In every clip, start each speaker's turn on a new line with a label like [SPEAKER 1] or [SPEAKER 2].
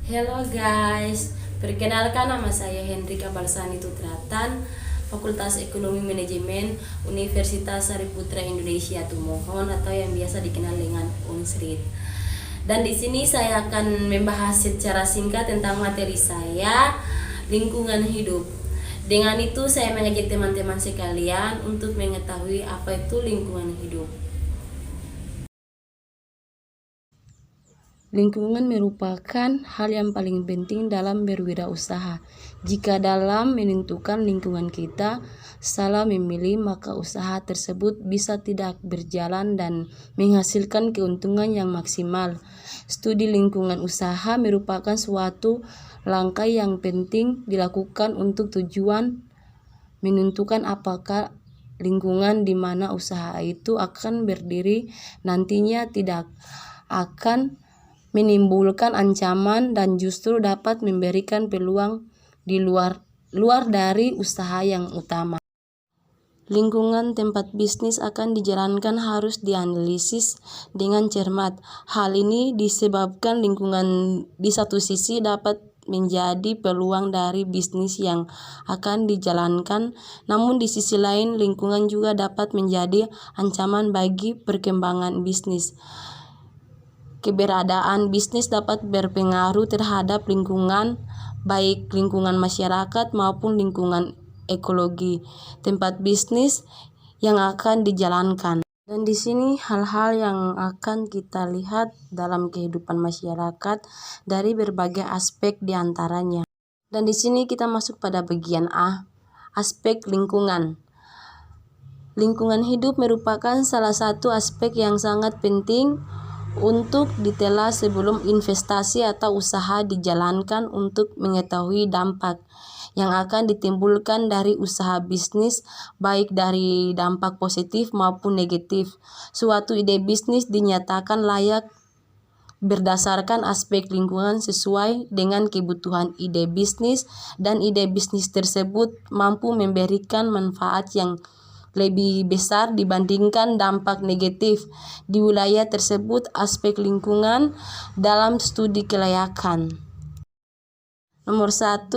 [SPEAKER 1] Hello guys, perkenalkan nama saya Hendrika Balsani Tutratan, Fakultas Ekonomi Manajemen Universitas Sariputra Indonesia Tumohon atau yang biasa dikenal dengan Unsrit. Dan di sini saya akan membahas secara singkat tentang materi saya, lingkungan hidup. Dengan itu saya mengajak teman-teman sekalian untuk mengetahui apa itu lingkungan hidup. Lingkungan merupakan hal yang paling penting dalam berwirausaha. Jika dalam menentukan lingkungan kita salah memilih, maka usaha tersebut bisa tidak berjalan dan menghasilkan keuntungan yang maksimal. Studi lingkungan usaha merupakan suatu langkah yang penting dilakukan untuk tujuan menentukan apakah lingkungan di mana usaha itu akan berdiri nantinya tidak akan menimbulkan ancaman dan justru dapat memberikan peluang di luar dari usaha yang utama. Lingkungan tempat bisnis akan dijalankan harus dianalisis dengan cermat. Hal ini disebabkan lingkungan di satu sisi dapat menjadi peluang dari bisnis yang akan dijalankan, namun di sisi lain lingkungan juga dapat menjadi ancaman bagi perkembangan bisnis. Keberadaan bisnis dapat berpengaruh terhadap lingkungan, baik lingkungan masyarakat maupun lingkungan ekologi tempat bisnis yang akan dijalankan. Dan di sini hal-hal yang akan kita lihat dalam kehidupan masyarakat dari berbagai aspek diantaranya. Dan di sini kita masuk pada bagian A, aspek lingkungan. Lingkungan hidup merupakan salah satu aspek yang sangat penting untuk ditelah sebelum investasi atau usaha dijalankan untuk mengetahui dampak yang akan ditimbulkan dari usaha bisnis, baik dari dampak positif maupun negatif. Suatu ide bisnis dinyatakan layak berdasarkan aspek lingkungan sesuai dengan kebutuhan ide bisnis, dan ide bisnis tersebut mampu memberikan manfaat yang lebih besar dibandingkan dampak negatif di wilayah tersebut. Aspek lingkungan dalam studi kelayakan. Nomor 1,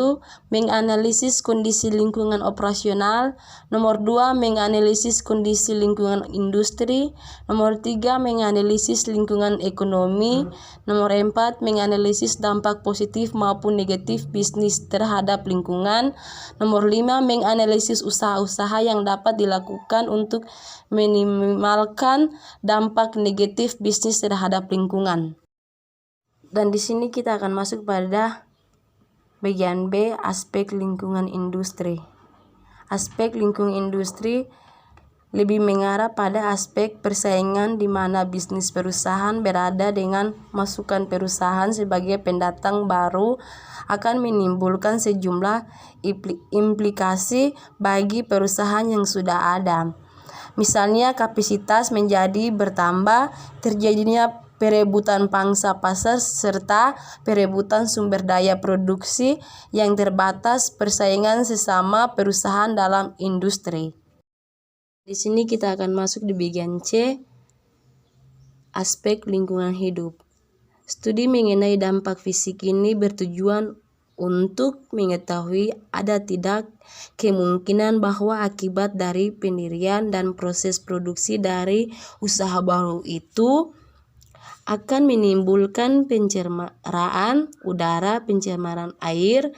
[SPEAKER 1] menganalisis kondisi lingkungan operasional. Nomor 2, menganalisis kondisi lingkungan industri. Nomor 3, menganalisis lingkungan ekonomi. Nomor 4, menganalisis dampak positif maupun negatif bisnis terhadap lingkungan. Nomor 5, menganalisis usaha-usaha yang dapat dilakukan untuk meminimalkan dampak negatif bisnis terhadap lingkungan. Dan di sini kita akan masuk pada bagian B, aspek lingkungan industri. Aspek lingkungan industri lebih mengarah pada aspek persaingan di mana bisnis perusahaan berada dengan masukan perusahaan sebagai pendatang baru akan menimbulkan sejumlah implikasi bagi perusahaan yang sudah ada. Misalnya kapasitas menjadi bertambah, terjadinya perebutan pangsa pasar serta perebutan sumber daya produksi yang terbatas, persaingan sesama perusahaan dalam industri. Di sini kita akan masuk di bagian C, aspek lingkungan hidup. Studi mengenai dampak fisik ini bertujuan untuk mengetahui ada tidak kemungkinan bahwa akibat dari pendirian dan proses produksi dari usaha baru itu akan menimbulkan pencemaran udara, pencemaran air,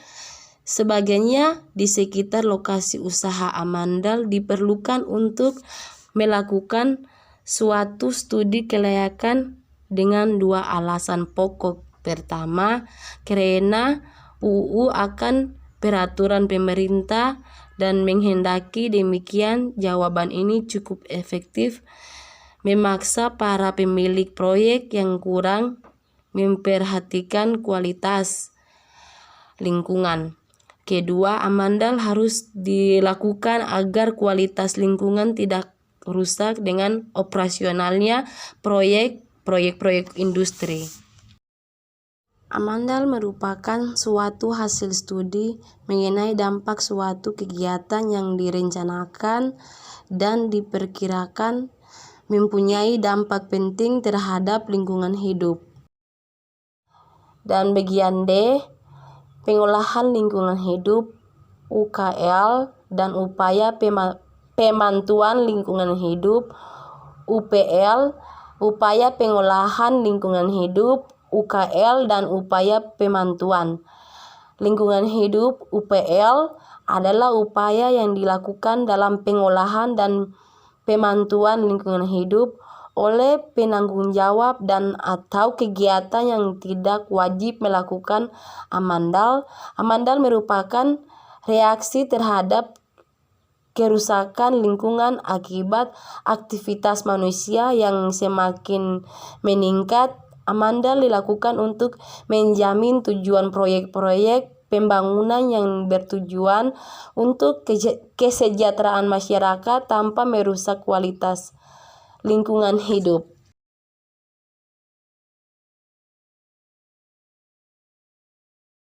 [SPEAKER 1] sebagainya di sekitar lokasi usaha. Amandal diperlukan untuk melakukan suatu studi kelayakan dengan dua alasan pokok. Pertama, karena UU akan peraturan pemerintah dan menghendaki demikian. Jawaban ini cukup efektif memaksa para pemilik proyek yang kurang memperhatikan kualitas lingkungan. Kedua, amandal harus dilakukan agar kualitas lingkungan tidak rusak dengan operasionalnya proyek industri. Amandal merupakan suatu hasil studi mengenai dampak suatu kegiatan yang direncanakan dan diperkirakan mempunyai dampak penting terhadap lingkungan hidup. Dan bagian D, pengolahan lingkungan hidup UKL dan upaya pemantuan lingkungan hidup UPL, upaya pengolahan lingkungan hidup UKL dan upaya pemantuan lingkungan hidup UPL adalah upaya yang dilakukan dalam pengolahan dan pemantuan lingkungan hidup oleh penanggung jawab dan atau kegiatan yang tidak wajib melakukan amandal. Amandal merupakan reaksi terhadap kerusakan lingkungan akibat aktivitas manusia yang semakin meningkat. Amandal dilakukan untuk menjamin tujuan proyek-proyek pembangunan yang bertujuan untuk kesejahteraan masyarakat tanpa merusak kualitas lingkungan hidup.